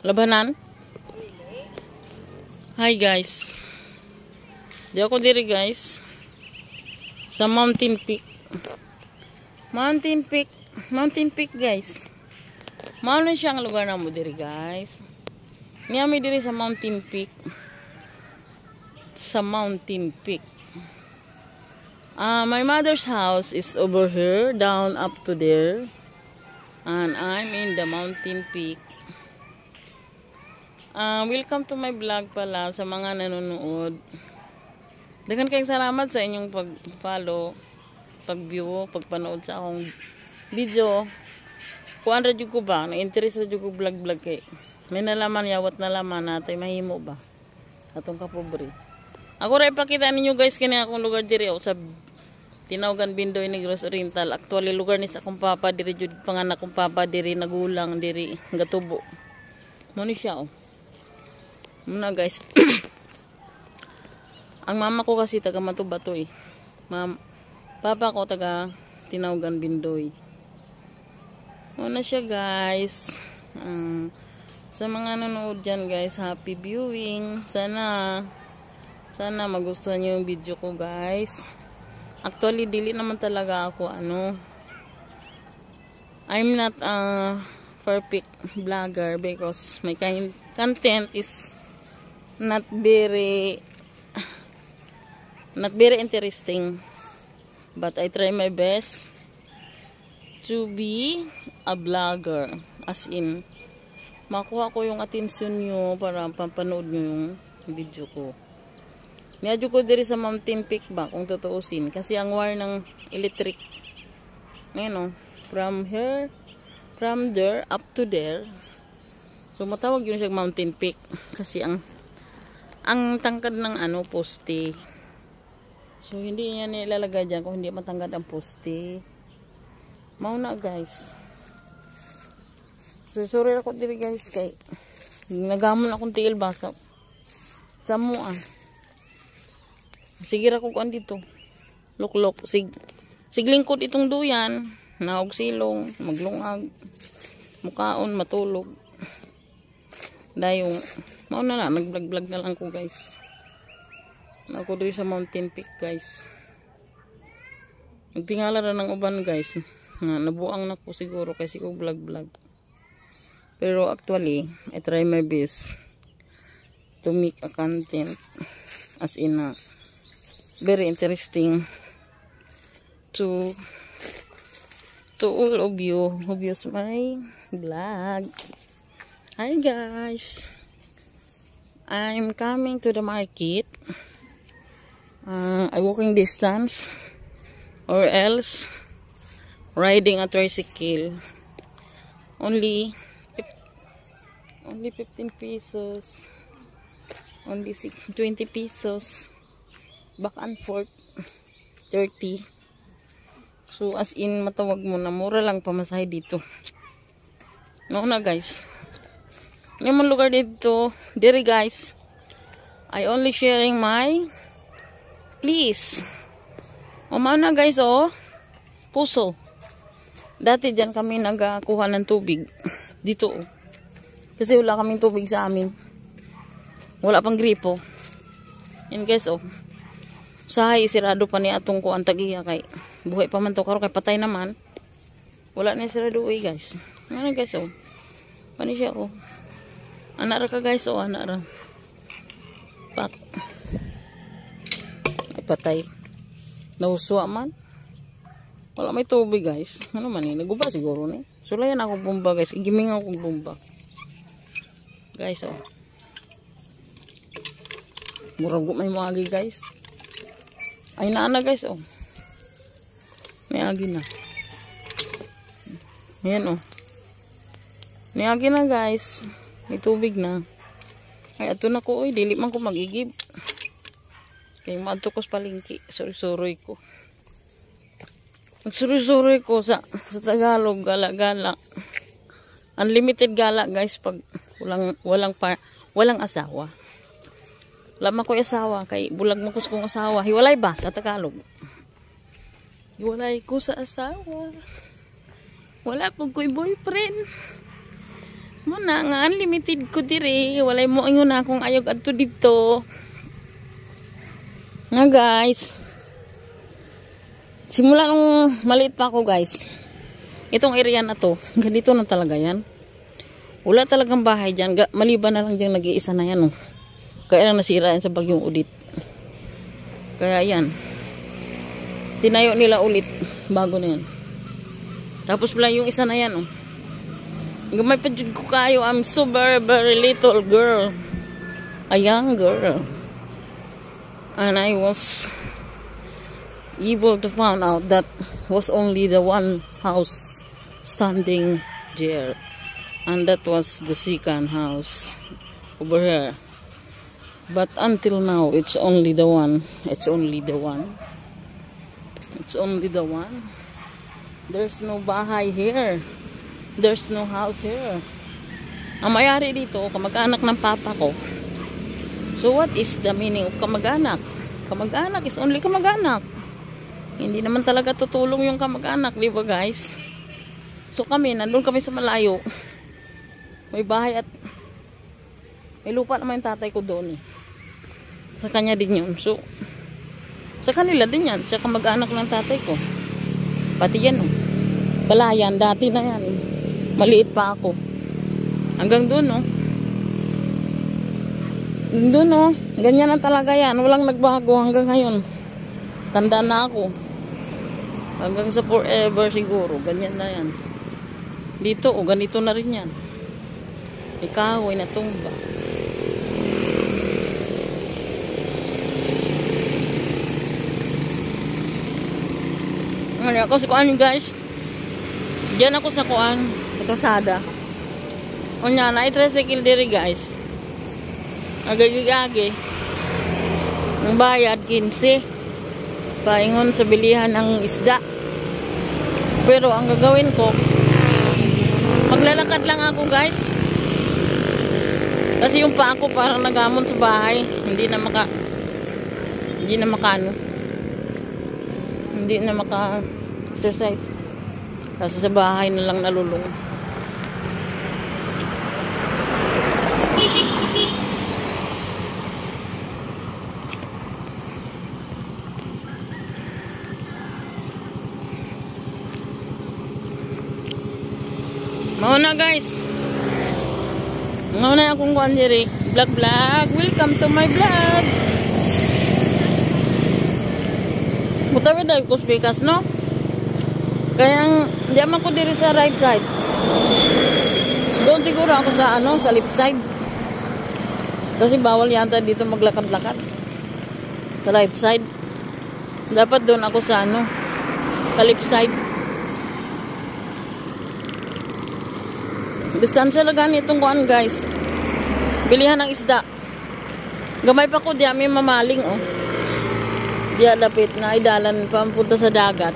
Labanan? Hi guys. Di ako diri guys. Sa Mountain Peak. Mountain Peak guys. Mao na siyang lugar na mo diri guys. Niyami diri sa Mountain Peak. Sa Mountain Peak. My mother's house is over here, down up to there. And I'm in the Mountain Peak. Welcome to my vlog pala sa mga nanonood. Dagan kayong salamat sa inyong pag-follow, pag-view, pagpanood sa akong video. Kuan ra jud ko ba, na-interest ra jud ko vlog kay. May nalaman yawat nalaman natay mahimo ba atong kapobre. Ako ra ipakita ninyo guys kini akong lugar diri sa Tinawgan Bindoy Negros Oriental. Actually lugar ni sa akong papa diri jud panganak kong papa diri nagulang diri gatubo. Mo ni siya oh. Muna guys. Ang mama ko kasi taga Matubato eh. Papa ko taga Tinawgan Bindoy. Muna siya guys. Sa mga nanonood dyan guys, happy viewing. Sana magustuhan nyo yung video ko guys. Actually dili naman talaga ako I'm not a perfect vlogger because my content is not very interesting, but I try my best to be a vlogger, as in makuha ko yung atensyon nyo para papanood nyo yung video ko. Niadyo ko diri sa Mountain Peak ba kung tutuusin kasi ang wire ng electric ngayon from there up to there, so matawag yun siya Mountain Peak kasi ang tangkad ng poste. So hindi niya nilalagay dyan kung hindi matangkad ang poste. Mauna guys. So sorry ako diri guys kay nagamon akong tiil basa. Samo sige ra ko kuan dito. Luklok siglingkod itong duyan, naog silong, maglungag, mukaon, matulog. Dayong mauna na nag-vlog na lang ko guys. Ako dito sa Mountain Peak guys. Nagtingala na ng uban guys. Nabuang na ko siguro kasi ko vlog. Pero actually, I try my best to make a content as in very interesting to all of you who views my vlog. Hi guys. I'm coming to the market. I walking distance or else riding a tricycle. Only 15 pesos. Only 20 pesos. Back and forth 30. So as in matawag mo na mura lang pamasahe dito. No na guys. Ano yung lugar dito? Diri guys. I only sharing my please. Na guys puso. Dati dyan kami nagkuha ng tubig. Dito kasi wala kaming tubig sa amin. Wala pang gripo. Yan guys Usahay sirado pa ni atong kuan tagiya kay buhay pa man to karon kay patay naman. Wala na sirado guys. Ano guys Pani siya Anak ra ka guys anak ra. Pak. Ay patay. Nauswa man. Wala may tubig guys. Ano man naguba siguro ni. Sulayan ako bomba guys. Igiming ako bomba. Guys murag may maagi guys. Ay naana guys may agi na. Ayan may agi na guys. May tubig na. Ay ato na ko dili man ko magigib. Kay maadto ko sa palengke. Suri-suri ko. Magsuri-suri ko sa Tagalog gala-gala. Unlimited gala guys pag walang asawa. Wala man ko asawa kay bulag man ko sa kong asawa. Hiwalay ba sa Tagalog? Hiwalay ko sa asawa. Wala pong ko'y boyfriend. Muna nga, unlimited ko diri. Walay mo ingon na akong ayog adto dito. Nga guys. Simula nung maliit pa ako guys. Itong area na to, ganito na talaga yan. Wala talagang bahay dyan. Maliban na lang dyan nag-iisa na yan. Oh. Kaya lang nasira yan sa bagyong Udit. Kaya yan. Tinayo nila ulit. Bago na yan. Tapos pala yung isa na yan. Oh. Gamay pa dyan ko kayo. I'm so very, very little girl. A young girl. And I was able to find out that was only the one house standing there. And that was the second house over here. But until now, it's only the one. It's only the one. It's only the one. There's no bahay here. There's no house here. Ang mayari dito, kamag-anak ng papa ko. So what is the meaning of kamag-anak? Kamag-anak is only kamag-anak. Hindi naman talaga tutulong yung kamag-anak, di ba guys? So kami, nandun kami sa malayo. May bahay at may lupa naman yung tatay ko doon eh. Sa kanya din yun. So, sa kanila din yan. Sa kamag-anak ng tatay ko. Pati yan oh. Palayan, dati na yan. Maliit pa ako. Hanggang doon oh. Doon oh. Ganyan na talaga yan. Walang nagbago hanggang ngayon. Tanda na ako. Hanggang sa forever siguro. Ganyan na yan. Dito oh. Ganito na rin yan. Ikaw ay natumba. Ano ako sa kuan guys. Diyan ako sa kuan, sa kalsada. Unya na i-tricycle diri guys. Agagi-agi. Ang bayad 15. Paingon sa bilihan ng isda. Pero ang gagawin ko, maglalakad lang ako guys. Kasi yung paa ko parang nagamon sa bahay. Hindi na maka exercise. Kasi sa bahay na lang nalulung. Mauna guys. Mauna akong kuan diri. Vlog. Welcome to my vlog. Mutawi dahil ko speakers, no? Kaya, di man ko diri sa right side. Doon siguro ako sa, sa left side. Kasi bawal yata dito maglakad-lakad. Sa right side. Dapat doon ako sa, sa left side. Distansya lang ganitong kuan, guys. Bilihan ng isda. Gamay pa ko, di may mamaling, oh. Diya lapit na idalan pampunta sa dagat.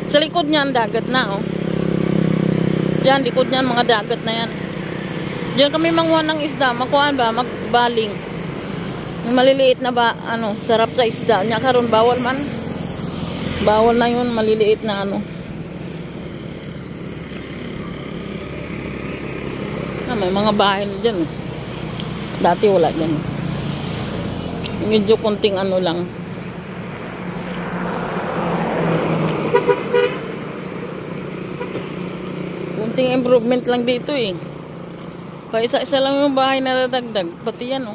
Sa likod niyan dagat na oh. Diyan likod niyan mga dagat na yan. Diyan kami manguha ng isda, makuhaan ba, magbaling. Yung maliliit na ba sarap sa isda. Nya karon bawal man. Bawal na yun, maliliit na may mga bahay diyan. Dati wala diyan. Medyo konting lang. Kunting improvement lang dito eh. Pa isa-isa lang yung bahay na nadagdag. Pati yan oh.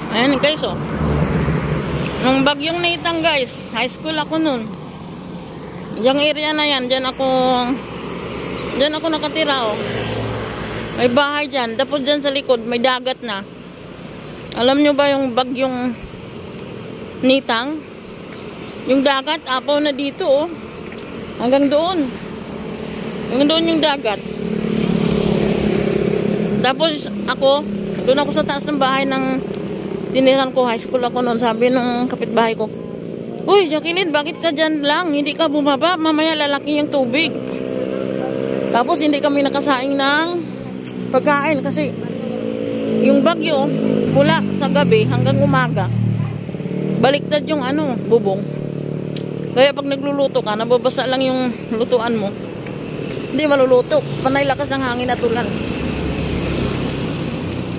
Ayan guys oh. Nung bagyong naitang guys, high school ako nun. Yung area na yan, dyan ako nakatira oh. May bahay dyan. Tapos dyan sa likod, may dagat na. Alam nyo ba yung bagyong nitang? Yung dagat, apaw na dito, oh. Hanggang doon. Hanggang doon yung dagat. Tapos, doon ako sa taas ng bahay ng tiniran ko. High school ako noon. Sabi ng kapitbahay ko, "Uy, Jacqueline, bakit ka dyan lang? Hindi ka bumaba? Mamaya lalaki yung tubig." Tapos, hindi kami nakasaing ng pagkain kasi yung bagyo Mula sa gabi hanggang umaga. Baliktad yung ano, bubong. Kaya pag nagluluto ka, nababasa lang yung lutuan mo. Hindi maluluto. Panay lakas ng hangin at ulan.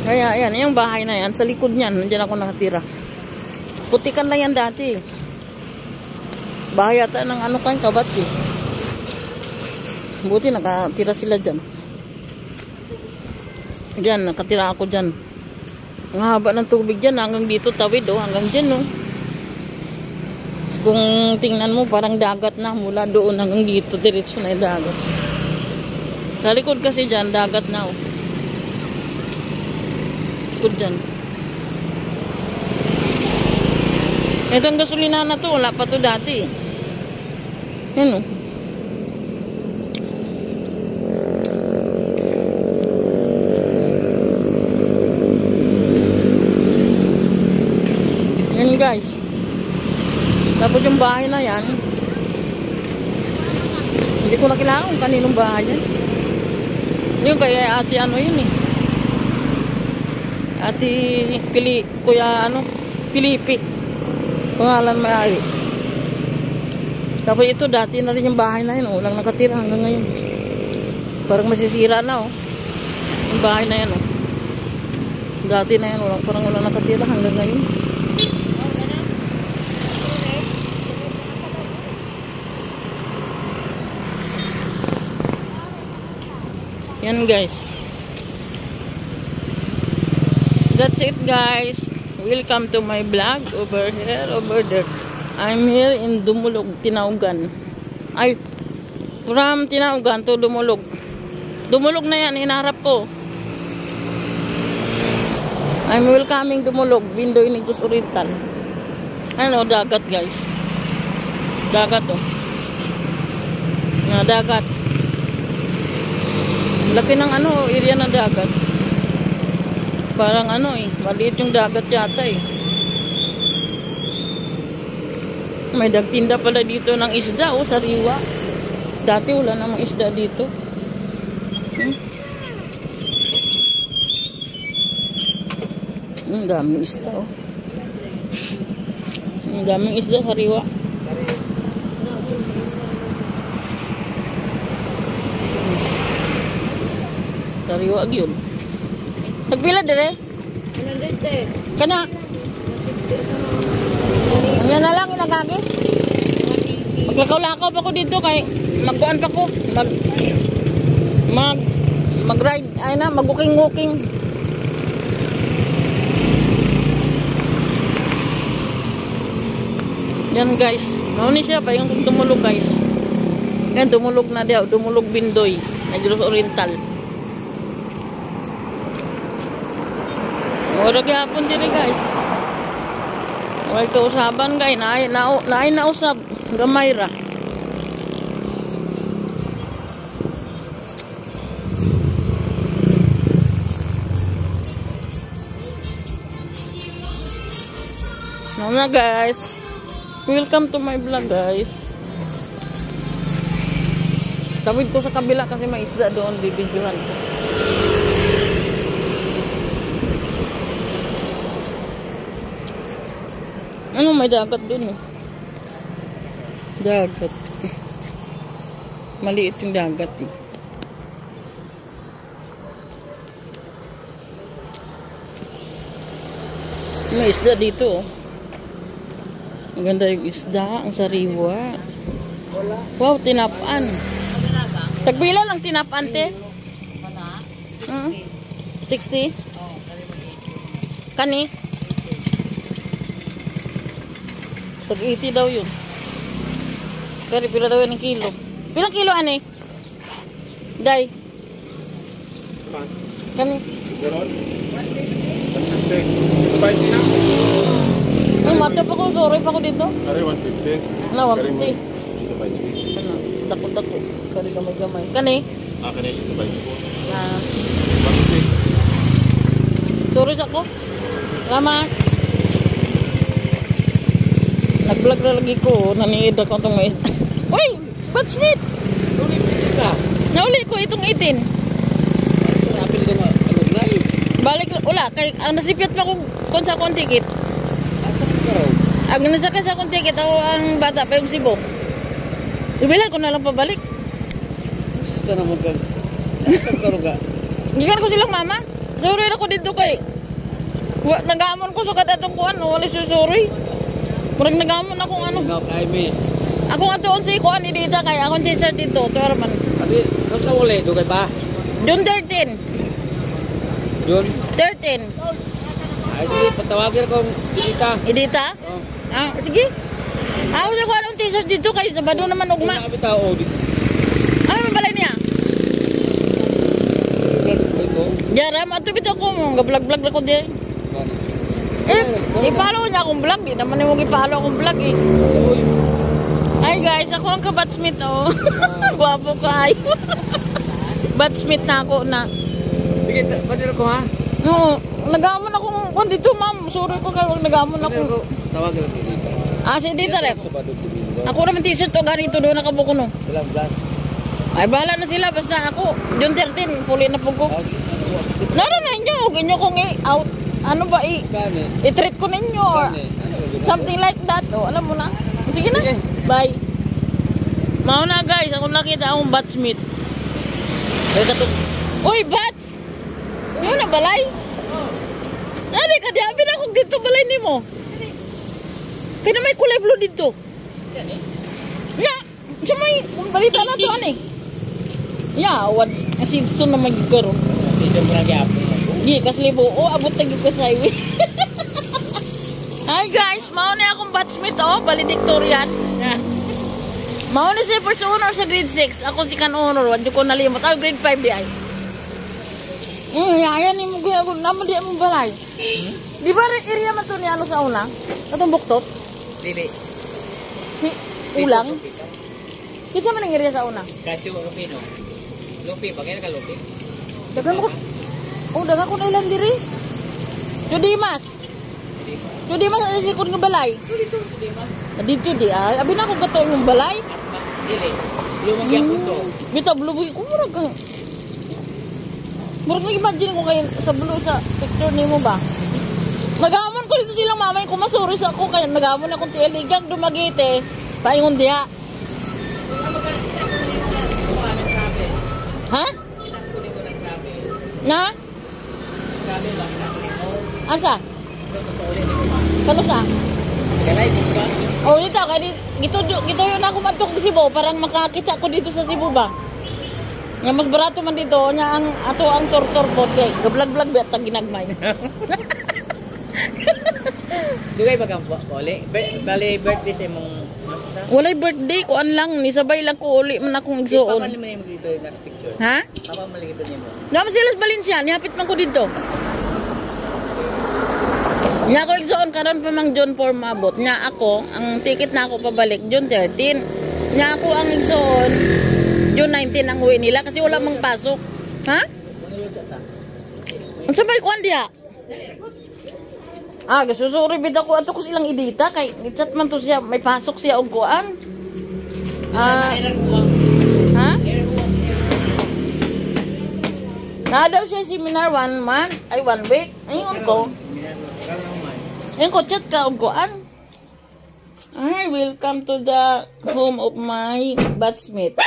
Kaya ayan, yung bahay na yan, sa likod niyan, nandiyan ako nakatira. Putikan na yan dati. Bahay yata ng ano kang Kabatsi. Buti nakatira sila dyan. Diyan, nakatira ako dyan. Ang haba ng tubig dyan, hanggang dito tawid, oh, hanggang dyan, no. Kung tingnan mo, parang dagat na, mula doon hanggang dito, diretso na yung dagat. Sa likod kasi dyan, dagat na, oh. Likod dyan. Itong gasolina na to, wala pa to dati. Yan, oh. Yan guys. Tapos yung bahay na yan, hindi ko nakilala kung kaninong bahay yan. Yung kaya ate ano yun eh. Ate Kuya ano, Pilipi. Pangalan may-ari. Tapos ito dati na rin yung bahay na yun, oh. Walang nakatira hanggang ngayon. Parang masisira na, oh. Yung bahay na yan, oh. Dati na yan, parang walang nakatira hanggang ngayon. Yan guys. That's it guys. Welcome to my vlog over here, over there. I'm here in Dumulog, Tinaugan. Ay, from Tinaugan to Dumulog. Dumulog na yan, hinaharap ko. I'm welcoming Dumulog, Bindoy Negros Oriental. Ano, dagat guys. Dagat oh. Dagat. Laki ng ano, area ng dagat. Parang ano eh, maliit yung dagat yata eh. May dagtinda pala dito ng isda, oh, sariwa. Dati wala namang isda dito. Daming isda, oh. Daming isda, sariwa. Sariwa gyud. Nagpila dire? 100 kana 160 ano na lang inagagi. Maglakaw-lakaw pa ko dito kay magkuan pa ko mag-ride ay na mag-walking. Yan guys, ni siya pa yung Dumulog guys. Yan Dumulog na daw, Dumulog Bindoy, Negros Oriental. Wala gyapon diri guys. Wala kausaban guys, naay nausab gamay ra. Na guys. Welcome to my vlog guys. Tawid ko sa kabila kasi may isda doon, bibidyohan ko. Ano, may dagat dun, oh. Dagat. Maliit yung dagat, eh. May isda dito, oh. Ang ganda yung isda, ang sariwa. Wow, tinapaan. Tagbilan ang tinapaan, te? 60? Kani? Tag-80 daw yun. Kaya pila daw yun ng kilo. Pilang kilo, ane? Day? Kani? 150. Ay, mati pa ko. Sorry pa ko dito. Kari 150. Ano, 150. Ano, dako-dako. Kari gamay-gamay. Kani? Kani siya ba yun po? Sorry sa ko. Salamat. Nag-vlog na lagi ko. Naniid ako itong mais. Uy! Ba't sweet? Ulit dito ka. Nauli ko itong itin. Napil ka mag-live. Balik wala kay ang nasipyat pa kung sa akong ticket. Asa ka raw? Ang nasakay sa akong ticket ako ang bata pa yung Cebu. Ibilhan ko na lang pabalik. Asa na mo ka? Asa ka raw ka? Gikan ko silang mama. Sorry na ko dito kay. Nagamon ko sa katatong kuan, wala susuri. Murag nagamon akong ano. Ikaw kay me. Ako nga doon si kuan ni dita kay akong t-shirt dito, Torman. Kasi kung ka uli, dugay pa. June 13. Yun. 13. Ay, sige, patawagin ko dita. Idita? Oh. Ah, sige. Ako sa kuan ang t-shirt dito kay Sabado naman ugma. Kung nakabitaw, oh, Ano man balay niya? ito. Jara, matubit ako mo. Ga-vlog-vlog na ko di. I-follow niya akong vlog. Di naman yung i-follow akong vlog eh. Hi guys, ako ang kabatsmith oh. Guwapo ka ay. Batsmith na ako na. Sige, padil ko ha. No, nagamon akong kung dito ma'am. Sorry ko kayo nagamon Padil ako. ko, tawagin ko dito. Ah, si dito rin. Sa Badog Domingo. Ako naman t-shirt to ganito doon nakabuko no. Silang blast. Ay bahala na sila basta ako. June 13, puli na po ko. Nara na inyo, ganyo kong i-out. Ano ba Gani. i-treat ko ninyo or something like that. Oh, alam mo na. Sige na. Sige. Bye. Mao na guys, ako nakita akong batsmith. Ay kato. Uy, bats. Yun na balay. Nari ka di abi na kog dito balay nimo. Kaya may kulay blue dito. Ya, siya may balita na to ani. Ya, what asin na magigaro. Dito mo lagi apo. Di kaslibo o abot na gyud ka sa highway. Hi guys, mao ni akong batsmith oh, valedictorian. Mao ni si first honor sa grade 6. Ako si kan honor, wala ko nalimot. Grade 5 di ay. Ayan ni mo gaya ko namo di mo balay. Di ba area man to ni ano sa una? Katong buktot? Dili. Ulang. Kita man ang area sa una. Kasyo Rufino. Lupi, bagay ka Lupi. Dagan ko. Oh, dagan ko na ilan diri. Judimas. Judimas ang likod ng balay. Dito di ay. Abi na ko gato yung balay. Dili. Lumang yang puto. Bita bulubi ko murag kang. Murag nag-imagine ko kayo sa bulu sa picture nimo ba? Nagamon ko dito silang mamay ko masuri sa ako kaya nagamon akong tiiligag dumagite. Paingon diha. Ha? Na? Asa? Kano sa? Oh, dito kay gito yun ako matok sa Cebu parang makakita ko dito sa Cebu ba. Nga mas barato man dito nya ang ato ang tortor po kay gablag-blag bet tag ginagmay. Dugay ba kang uli? Bali birthday sa imong Walay birthday ko an lang ni sabay lang ko uli man akong igsuon. Pamali mo dito yung last picture. Ha? Pamali ito nimo. Naman sila sa Valencia, nihapit man ko dito. Nya ko igsuon karon pa mang June 4 maabot. Nya ako ang ticket na ako pabalik June 13. Nya ako ang igsuon June 19 ang uwi nila kasi wala mang pasok. Ha? Ang sabay kuan diha. Ah, gasusuri bida ko ato ko silang idita kay gichat man to siya may pasok siya og kuan. Ah. Ha? Na daw siya seminar 1 month, ay 1 week. Ayun ko. Ayun ko chat ka og kuan. Ay, welcome to the home of my batsmate.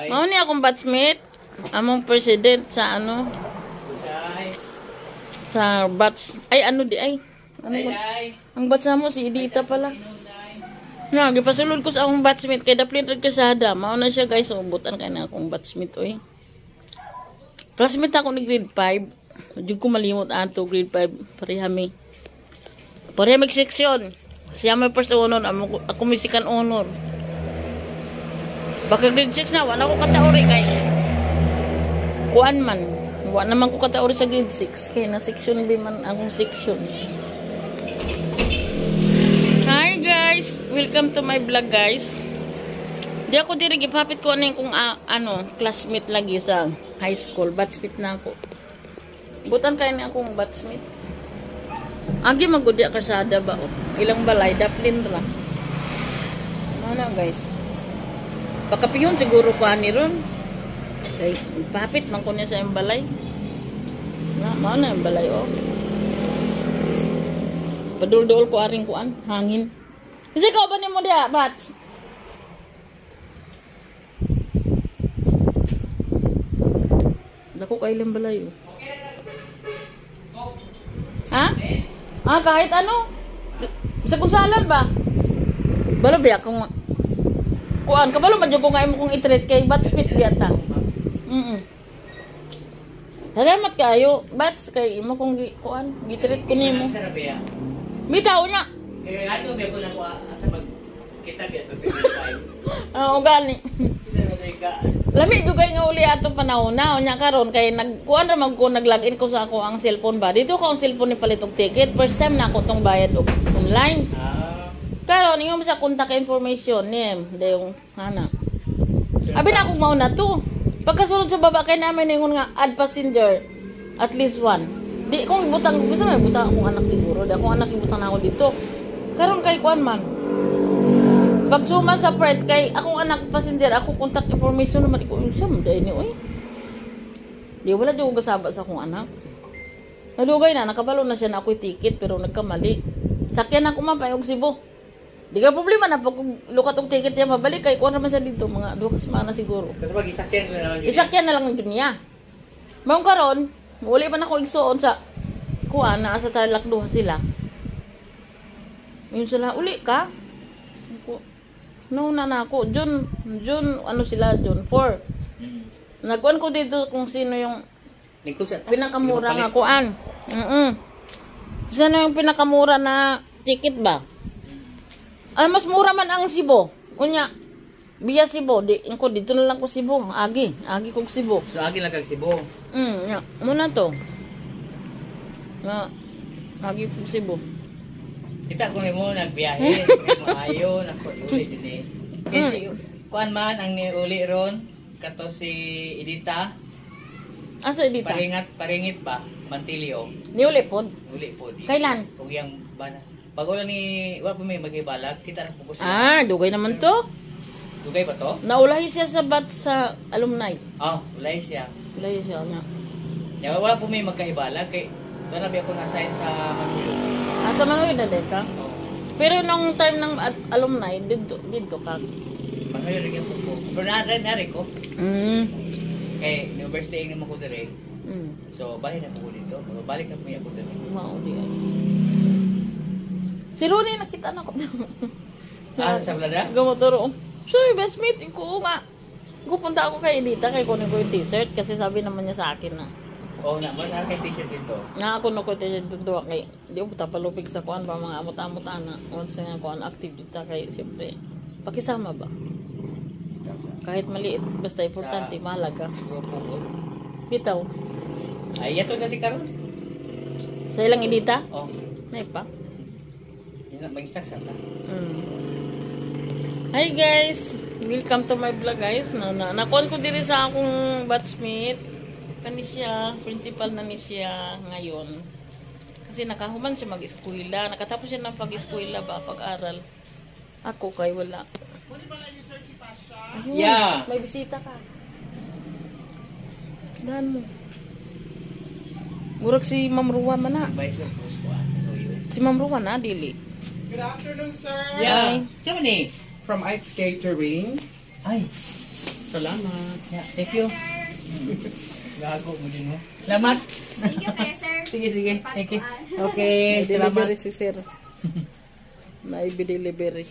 Mao ni akong batsmate, among president sa ano? Sa bats. Ay, ano di ay? Ano ba? Ang batsa mo, si Edita pala. Na, gipasulod ko sa akong batsmate. Kaya daplin rin kasada. Mao na siya guys. Ubutan kaya na akong batsmate. Oy. Classmate ako ni grade 5. Hindi ko malimot ato grade 5. Parehami. Parehami seksyon. Siya may first honor. Ako may second honor. Baka grade 6 na. Wala ko kataori kay. Kuan man. Wala naman ko kataori sa grade 6. Kaya na section B man akong section. Hi guys! Welcome to my vlog guys. Di ako diri gipapit ko ano kung ano, classmate lagi sa high school. Batsmate na ako. Butan kayo na akong batsmate. Agi magudi kasada ba? Ilang balay, daplin ra. Ano guys? Pakapiyon siguro ko ani ron. Kay papit man ko niya sa imbalay. Na. Mao na yung balay oh. Padul-dul ko aring kuan, hangin. Kasi ikaw ba ni mo diha, Bats? Dako kay ilang balay oh. Ha? Ah, kahit ano? Sa kunsalan ba? Balo biya kung kuan, kabalo man jud ko nga imo kong i-treat kay Bats fit biya ta. Salamat kayo, Bats kay imo kong kuan, gi-treat ko nimo. Sarap ya. Bitaw nya. Eh, ano ba ko na ko asa mag kita biya to sa 5. Oo, gani. Ka. Lami dugay nga uli ato panahon na unya karon kay nagkuan ra man ko nag-login ko sa ako ang cellphone ba. Dito ko ang cellphone ni palit og ticket. First time na ako tong bayad og online. Karon ingon sa contact information name dayong ana. Abi na ako mao na to. Pagkasulod sa baba kay namin ingon nga add passenger at least one. Di kung ibutang gusto may butang akong anak siguro. Di akong anak ibutang na ako dito. Karon kay kuan man. Pag suma sa Fred kay akong anak passenger, ako contact information naman ko usam dai ni oy. Di wala jud gasaba sa akong anak. Nadugay na nakabalo na siya na ako'y ticket pero nagkamali. Sakyan ako man pa og Cebu. Di ka problema na pag lukat og ticket niya mabalik kay kuan naman siya dito mga 2 semana siguro. Kasi pag isakyan na lang yun. Isakyan na lang ng niya. Mao karon, muli pa na ako igsuon sa kuan na sa Tarlac duha sila. Yung sila uli ka? No na ako. June ano sila? June 4. Nagkuhan ko dito kung sino yung pinakamura nga kuan. Sino yung pinakamura na ticket ba? Ay, mas mura man ang Cebu. Kunya, biya Cebu. Ko dito na lang ko Cebu. Agi kong Cebu. So, agi lang kag Cebu. Muna to. Agi kong Cebu. Kita ko mo nagbiyahe, maayo, nakuuli din eh. Kasi kuan man ang niuli ron kato si Edita. Asa Edita? Paringit pa, Mantilio. Niuli pod. Uli po. Kailan? Ug yang bana. Pag wala ni wa pa may magibalag, kita na fokus. Dugay naman to. Dugay ba to? Naulahi siya sa sa alumni. Ulay siya. Ulahi siya niya. Ya wala po may magkaibalag kay wala ba ako na-assign sa Mantilio. Sa Manoy na ka? Pero nung time ng alumni, dito ka. Manoy rin yung po. Pero nari ko. Kay university ang naman ko dire. So, balik na po dito. Balik na po yung ako dire. Mauli ay. Si Rooney, nakita na ko. Sa Blada? Gumotoro. Sure, best mate ko nga. Pupunta ako kay Edita, kay kunin ko yung t-shirt. Kasi sabi naman niya sa akin na. Naman, kay t-shirt dito. Nga ako na ko t-shirt dito kay. Di ko tapalupig sa kuan ba mga amot-amot ana. Once nga kuan active dito kay siyempre. Pakisama ba? Kahit maliit, basta importante, mahalaga. Bitaw. Ay, yato na di karon. Sa ilang Edita? Nay pa. Yan na, mag-stack sa ta. Hi guys! Welcome to my vlog guys. Nakuan ko diri sa akong batchmate. Kani siya, principal na ni siya ngayon. Kasi nakahuman siya mag-eskwela. Nakatapos siya ng pag-eskwela ba, pag-aral. Ako kay wala. Ayun, may bisita ka. Dahan mo. Murag si Ma'am Ruwan man na. Si Ma'am Ruwan na, dili. Good afternoon, sir. Yeah. Saan ni? From Ike's Catering. Ay. Salamat. Yeah, thank you. Gago mo din mo. Salamat. Thank you, kaya, sir. Sige. Thank you. Okay, salamat. Delivery si sir. Naibi-delivery.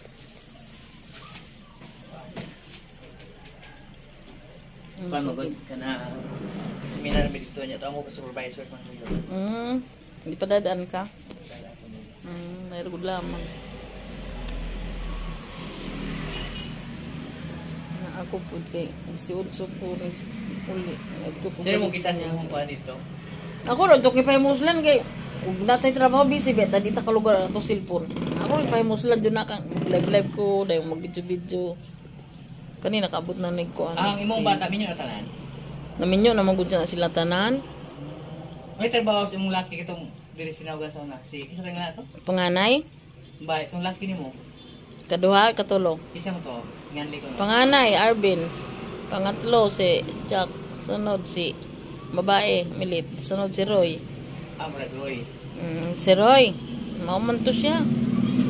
Paano ba ka na seminar na dito niya? Ito ako supervisor man ko yun. Hindi pa dadaan ka? Mayroon lamang. Ako po kay si Udso po uli. Sino mo kita sa imong kuha dito? Ako rin, ito kay Muslan kay natay trabaho busy bet, dadi ta ka lugar ang cellphone. Ako rin Muslan dun na kang live ko, dayon mag-video. Kanina kaabot na nig ko Ang imong bata minyo na tanan. Naminyo naman gud na sila tanan. May trabaho sa imong laki kitong diri sinawagan sa una. Si kisa ka nga to? Panganay, Ba, itong laki nimo. kaduha, katulo. Isa mo to. Nganli ko. Panganay, Arvin. Pangatlo, si Jack. Sunod, si babae, Milit. Sunod, si Roy. Murag Roy. Si Roy, mauman to siya.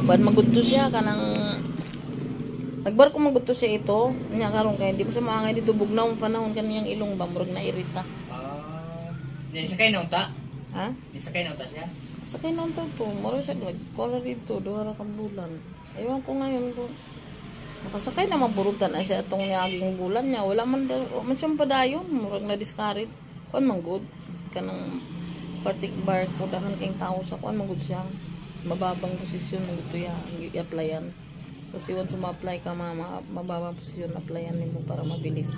Buwan magudto siya kanang nagbar ko magudto siya ito. Nya karon kay di mo sa maangay dito bugnaw panahon kaniyang ilong ba murag na irita. Di sakay na unta. Ha? Di sakay na unta siya. Sakay na to to, mura siya nag-color dito, duha ra ka bulan. Ewan ko ngayon ko. Nakasakay na maburutan na siya itong niyaging bulan niya. Wala man siyang padayon, murag na discourage. Kuan man good. Kanang particular ko dahan kayong tao sa kuan man good siya. Mababang posisyon mo ito i-applyan. Kasi once ma-apply ka, mababang posisyon applyan nimo para mabilis.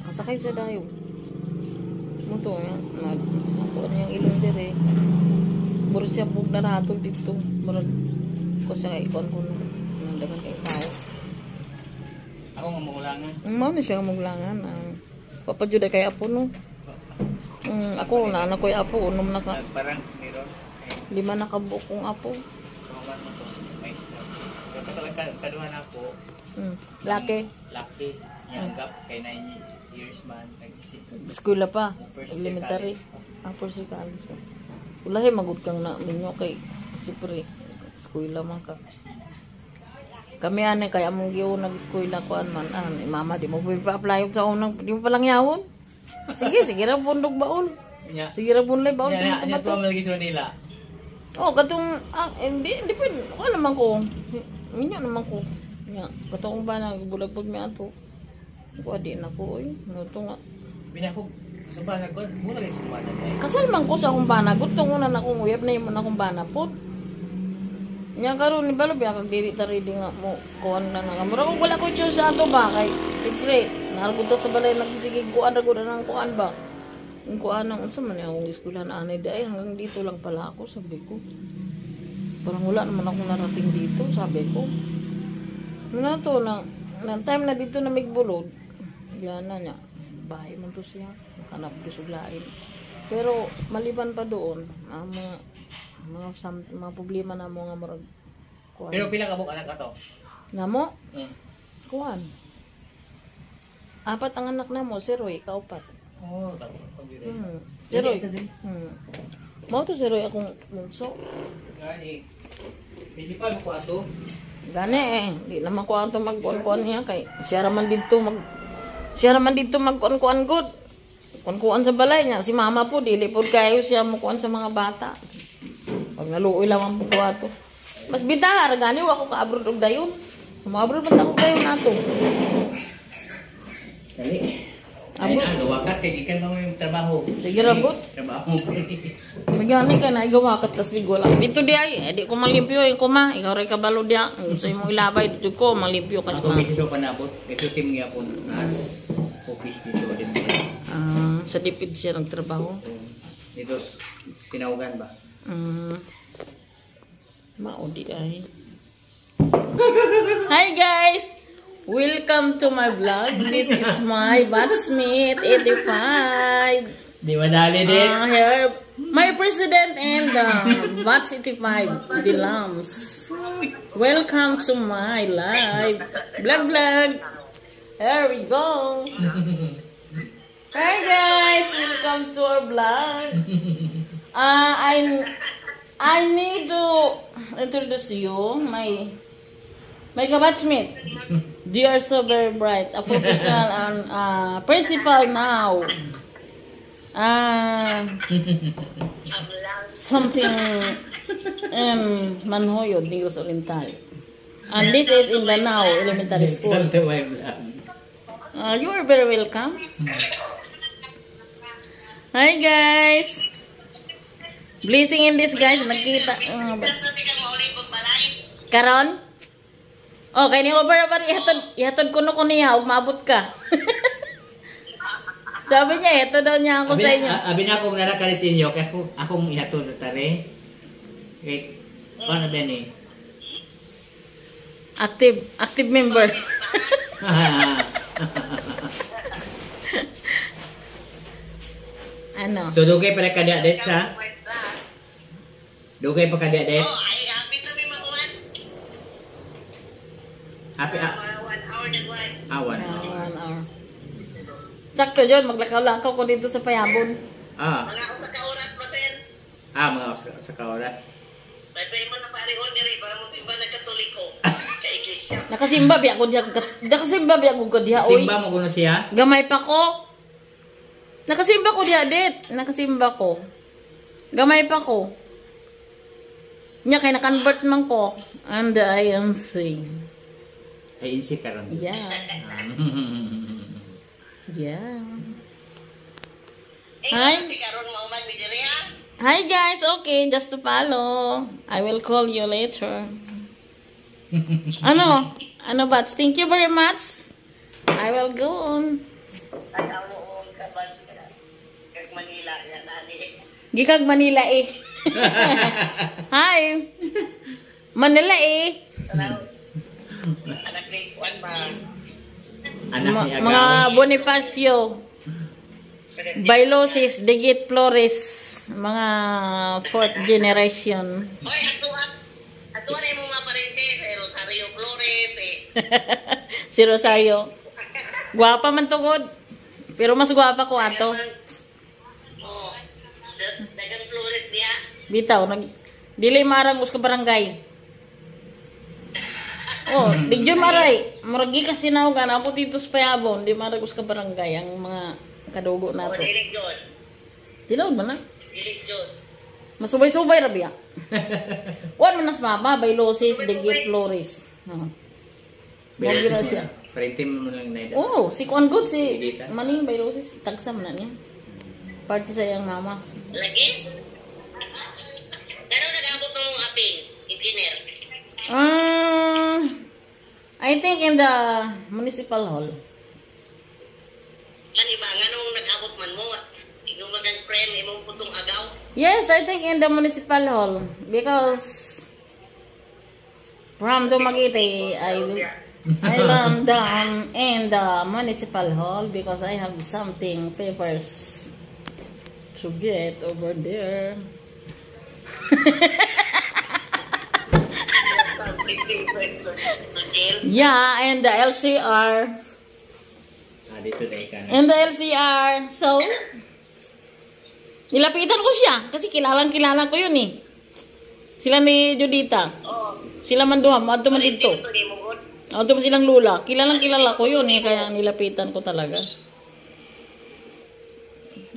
Nakasakay siya dayo. Muto nga, ako niyang ilong dire. Murag siya bug na ratol dito. Murag ko siya ikon ko ng dagan kayong tao. Ako nga magulangan. Mao na siya magulangan. Papajuda kay apo no. Ako na anak ko yung apo, unom na ka. Parang meron. 5 na kabuok kong apo. Tumangan mo to. Maestra. Kaduhan ako. Laki. Laki. Yanggap. Kay 9 years man. Eskwela pa. First Elementary. First year college pa. Ulahi magud kang na minyo kay siyempre eskwela man ka. Kami ani kay among giyo nag-eskwela kuan man mama di mo pa-apply sa unang di mo pa lang yawon. Sige ra bundog baon. Sige ra bunlay baon di mo Nya to malagi sa Manila. Oh, katong hindi pwede. Ano naman ko. Minyo naman ko. Nya katong ba nagbulag pud mi ato. Ko adi na ko oy. Nuto nga. Binako sa banagod, mula kay sa banagod. Kasal man ko sa akong banagot tong una na akong uyab na imo na akong banapod. Nya karon ni balo biya kag dili ta ready nga mo kuan na nga. Mura kung wala ko choose sa ato ba kay siyempre narugod sa balay nagsigig kuan ra gud nang kuan ba. Kung kuan nang unsa man akong eskwelahan anay di ay hanggang dito lang pala ako sabi ko. Parang wala naman akong narating dito sabi ko. Ano to na time na dito na migbulod. Yan na nya. Bahay man to siya. Hanap ko suglain. Pero maliban pa doon, ang mga problema na mo nga marag kuan. Pero pila ka buk anak ato? Namo? Kuan. 4 ang anak namo, si Roy, kaupat. Oh, tako pag-direct. Si Roy. Mao to si Roy akong bunso. Gani. Principal ko ato. Gani di naman ko ato magkuan niya kay siya raman didto magkuan good. Kuan sa balay niya si mama po dili pod kayo siya mo kuan sa mga bata. Pag naluoy lang ang buko ato. Mas bidar gani wa ko ka abroad og dayon. Mo-abroad man ta ko dayon nato. Dali. Ay na wakat kay gikan mo yung trabaho. Sige rabot. Trabaho mo. Magani ka na igawakat tas bigwala. Dito di ay di ko malimpyo ko ma. Ikaw ray kabalo dia. Sa imong ilabay dito ko malimpyo kas ma. Ako mismo panabot. Ito team gyapon as office dito din. Sa dipid siya ng trabaho. Dito tinawagan ba? Maudi ay. Hi guys! Welcome to my vlog. This is my Batsmith 85. Di madali din. Here, my president and Bats 85, the Lambs. Welcome to my live vlog. Here we go. Hi guys, welcome to our vlog. I need to introduce you my kabatsmith. You are so very bright. A professional and principal now. Something in Manhoyo, Negros Oriental. And this is in Danao Elementary School. You are very welcome. Hi guys. Blessing in this guys. Nakita. Karon? Oh, kay ni over ba ihatod ko niya ug maabot ka. Sabi niya, ito daw niya ako sa inyo. Abi na akong narakali sa inyo, kaya akong ihatod na tari. Okay, paano ba ni? Active member. Ano? So, dugay pa kada-det sa? Dugay pa kada-det? Oh, ay, happy to may makuhan. Happy, 1 hour na guwan. 1 hour. Sakto yun, maglakaw-lakaw ko dito sa Payabon. Ah. Mga usa ka oras pa, sir. Mga sa kaoras. May mo na parion diri para mo simba na Katoliko. Kay iglesia. Nakasimba biya ko diha. Nakasimba biya ko diha oy. Simba mo kuno siya? Gamay pa ko. Nakasimba ko diha dit. Nakasimba ko. Gamay pa ko. Nya kay na-convert man ko. And I am sing. Ay insi karon. Yeah. Yeah. Hi. Hi. Karon mo man mi diri ha. Hi guys. Okay, just to follow. I will call you later. Ano ba? Thank you very much. I will go on. Ay amo ka ba sila. Kag Manila ya nani. Gikag Manila eh. Hi. Manila eh. Anak ni Juan ba? Anak ni Agaw. Mga Bonifacio. Bailosis, Digit Flores. Mga 4th generation. Oy, ato na imong mga parente sa Rosario Flores eh. Si Rosario. Guwapa man tugod. Pero mas guwapa ko ato. Oh. Dagang Flores dia. Bitaw, dili marang us ka barangay. Oh, di jud maray. Muragi ka sinaw na po dito sa Payabon, di marang us ka barangay ang mga kadugo Oh, nato. dilig jud. Tinawd man na. Dilig jud. Masubay-subay ra biya. Kuan man nas mama, Bailosis, Digit Flores. Oh. Bigyan na siya. Parente mo lang na ida. Oh, si Kuan good si Digita. Maning Bailosis, tagsam na niya. Party sa iyang mama. Lagi? Pero nag-abot ng aping, engineer. I think in the municipal hall. Kan iba nga nung nag-abot man mo, ikaw magang friend, imong putong agaw. Yes, I think in the municipal hall because from Dumaguete, I learned down in the municipal hall because I have something papers to get over there. Yeah, and the LCR. Dito dahil ka na. And the LCR. So, nilapitan ko siya kasi kilalang ko yun eh. Sila ni Judita. Sila man duha, maadto man dito. Adto man silang lula. Kilalang ko yun eh, kaya nilapitan ko talaga.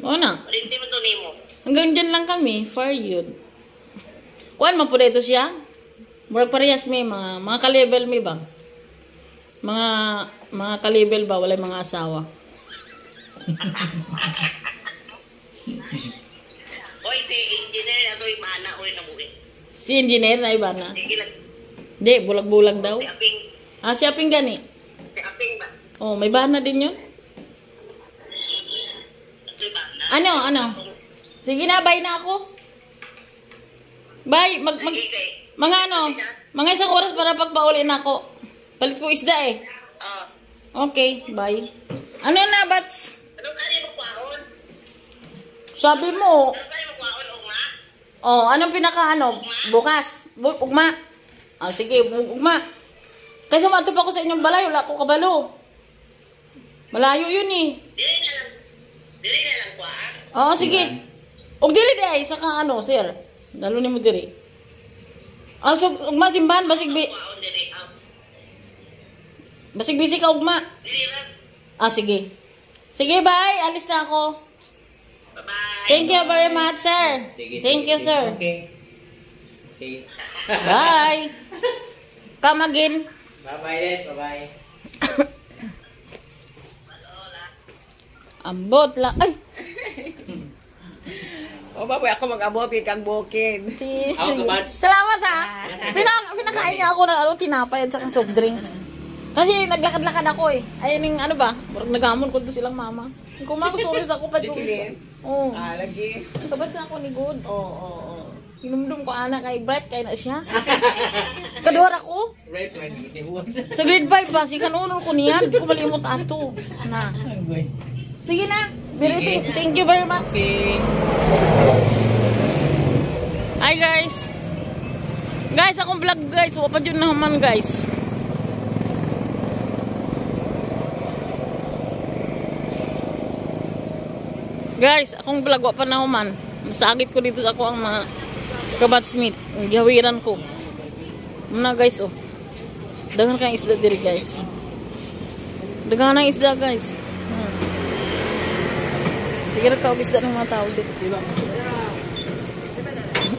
O na. Rinti mo to nimo. Hanggang dyan lang kami, for you. Kuan man po dito siya. Murag parehas may mga ka-level may ba? Mga ka-level ba, walay mga asawa. Oy, si engineer na to imana oy na buhi. Si engineer na iba na. Sige lang. Di, bulag-bulag daw. Si aping, Si Aping gani. si aping ba? Oh, may bana din yun. Di ba? Ano? Sige na, bye na ako. Bye. Sige kay. Mga isang oras para pagpauli na ako. Palit ko isda eh. Okay, bye. Ano na, Bats? Ano kaya mo kwaon? Sabi mo. Ano kaya mo kwaon o nga? Oh, anong bukas? Ugma. Sige, ugma. Kasi matupag ko sa inyong balay, wala ko kabalo. Malayo yun eh. Dili na lang kwaan. Oo, sige. Ug dili day saka sir. Dalo nimo diri. Also, ugma simbahan basig Kwaon diri. basig busy ka ugma. Dili lang. Sige. Sige, bye. Alis na ako. Bye-bye. Thank you very much, sir. Sige, Thank sige, you, sige. sir. Okay. Bye. Come again. Bye-bye, Dad. Bye-bye. Ambot lang. Ay. O baboy ako mag-abot kang bukid. Ako ka, Bats. Salamat ha. Pinakain niya ako ng tinapay at saka soft drinks. Kasi naglakad-lakad ako eh. Ayun yung nagamon ko to silang mama. Kung magusulis ako pa dito. Oo. Lagi. Kabad sa ako ni Good. Oo. Hinumdum ko anak kay Bright kay na siya. Kador ako. Right, man. Sa grade 5 ba? Si kanunod ko niyan. Di ko malimot ato. Na. Sige na. Thank you very much. Okay. Hi guys. Guys, akong vlog guys. Wapad yun naman guys. Guys, akong vlog wapad na human. Nasagit ko dito sa ako ang mga kabatsmith. Ang gawiran ko. Muna guys, oh. Dagan kang isda diri guys. Dagan ng isda guys. Sige na ka isda ng mga tao dito.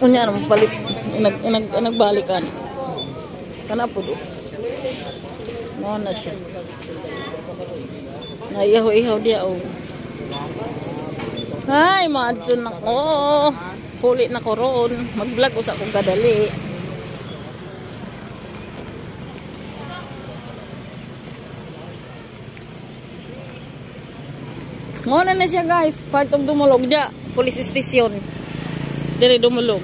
Unya naman palit. Nagbalikan. Kana po do. Mo na siya. Naiyaw-iyaw dia oh. Ay, maadto na ko. Huli na ko ron. Mag-vlog usa kong kadali. Muna na siya guys. Part of Dumulog dia. Police station. Dire Dumulog.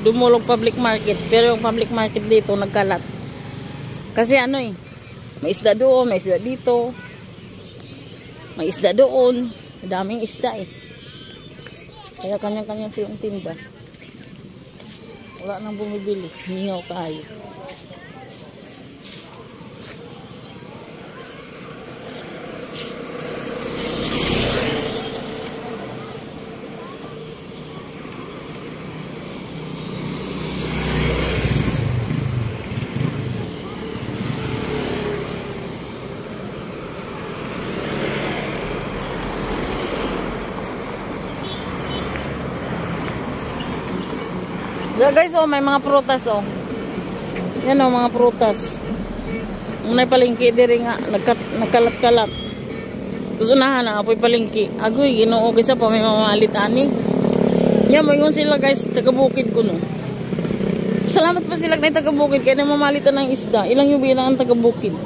Dumulog public market. Pero yung public market dito nagkalat. Kasi ano eh. May isda doon. May isda dito. May isda doon. Daming isda eh. Kaya kanya-kanya silang tinda. Wala nang bumibili. Hingaw kayo. So guys, oh, may mga prutas oh. Yan oh, mga prutas. Unay palengke diri nga nagkalat-kalat. Tapos unahan na apoy palengke. Agoy Ginoo gisa pa may mamalit ani. Nya moingon sila guys, taga-bukid ko no. Salamat pa sila kay taga-bukid kay na mamalitan ng isda. Ilang yung bilang ang taga-bukid.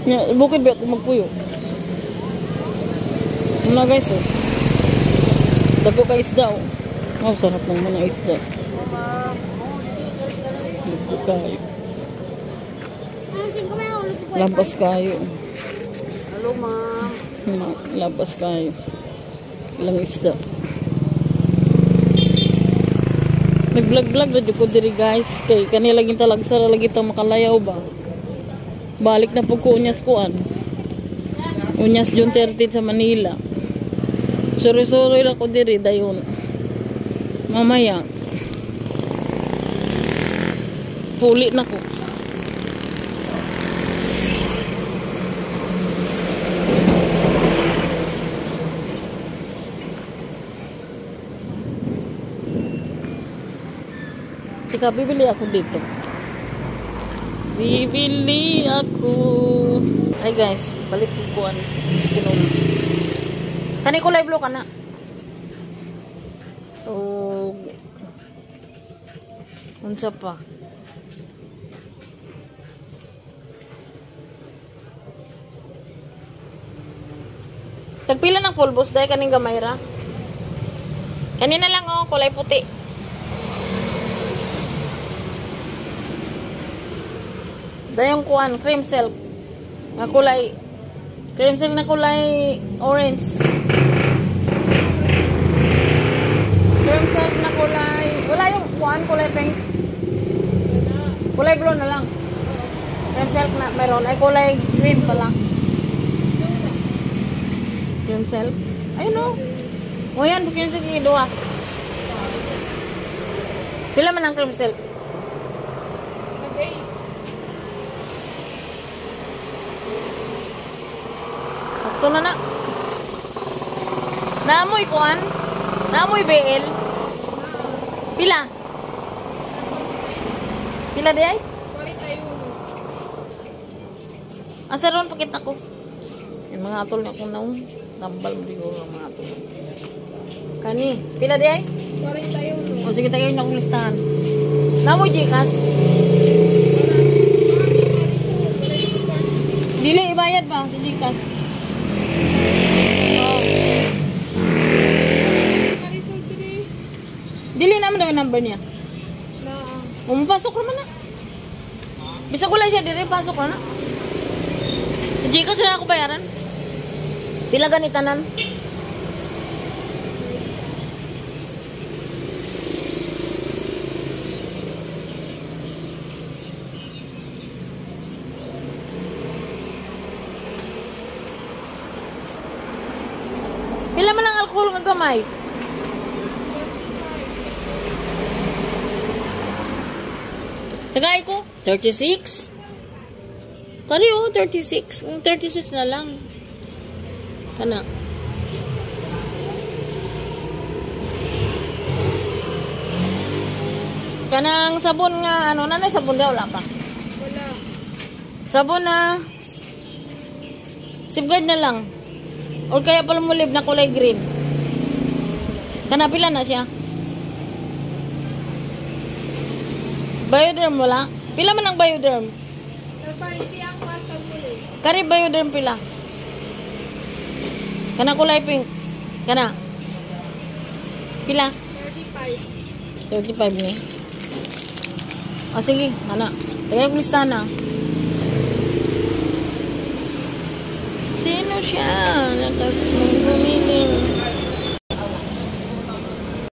Nya bukid ba ko magpuyo. Una guys oh. Dako ka isda oh. Oh, sarap ng mga isda. Dagko kayo. Labas kayo. Hello, ma'am. Labas kayo. Ilang isda. Nag-vlog-vlog na ko diri guys. Kay kanila laging talagsara lagi ta makalayaw ba. Balik na po ko unyas kuan. Unyas June 30 sa Manila. Suri-suri na ko diri dayon. Mamaya puli na ko. Tika, bibili ako dito. Bibili ako. Ay guys, balik ko kuan. Kani kulay blue ka na. So, unsa pa? Tagpila ng pulbos dahil kaning gamay ra. Kanina lang oh, kulay puti. Dayong kuan, cream silk. Na kulay cream silk na kulay orange. Cream silk na kulay, wala yung kuan, kulay pink. Kulay blue na lang. Cream silk na meron ay kulay green pa lang. Cream silk. Ayun no. O yan, cream silk yung dua. Pila man ang cream silk? Sakto na na. Naamoy kuan? Naamoy BL? Pila? Pila di ay? Asa ron pakita ko. Yung mga atol niya kung naong tambal mo siguro ang mga atol. Kani, pila di ay? 41. O sige tayo yung akong listahan. Naamoy Gcash? Dili, ibayad ba si Gcash? Oh. Dili naman daw yung number niya. Pumapasok naman na. Bisa ko lang siya diri, pasok na na. Gcash na ako bayaran. Pila ganitanan? Pila man ang alcohol nga gamay? Tagay ko. 36. Kari oh, 36. 36 na lang. Kana. Kanang sabon nga, ano, nanay sabon daw, wala pa? Wala. Sabon na. Safeguard na lang. O kaya palmolive na kulay green. Kana, pila na siya? Bioderm wala? Pila man ang Bioderm? Kari Bioderm pila? Kana kulay pink. Kana? Pila? 35. 35 ni. O sige, ana. Tagay ko listahan na. Sino siya? Lakas mong gumiling.